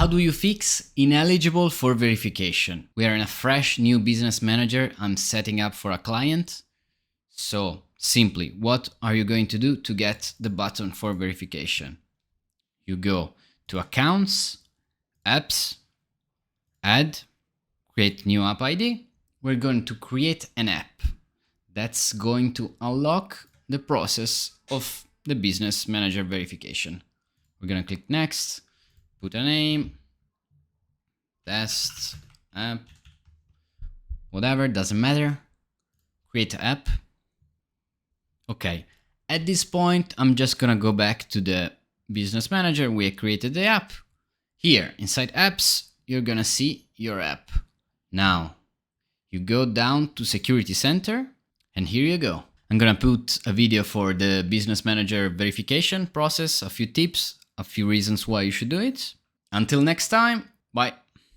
How do you fix ineligible for verification? We are in a fresh new business manager I'm setting up for a client. So simply, what are you going to do to get the button for verification? You go to Accounts, Apps, Add, create new app ID. We're going to create an app that's going to unlock the process of the business manager verification. We're going to click Next, put a name, test, app, whatever, doesn't matter. Create app. Okay, at this point, I'm just gonna go back to the business manager. We created the app. Here, inside apps, you're gonna see your app. Now, you go down to Security Center, and here you go. I'm gonna put a video for the business manager verification process, a few tips, a few reasons why you should do it. Until next time, bye.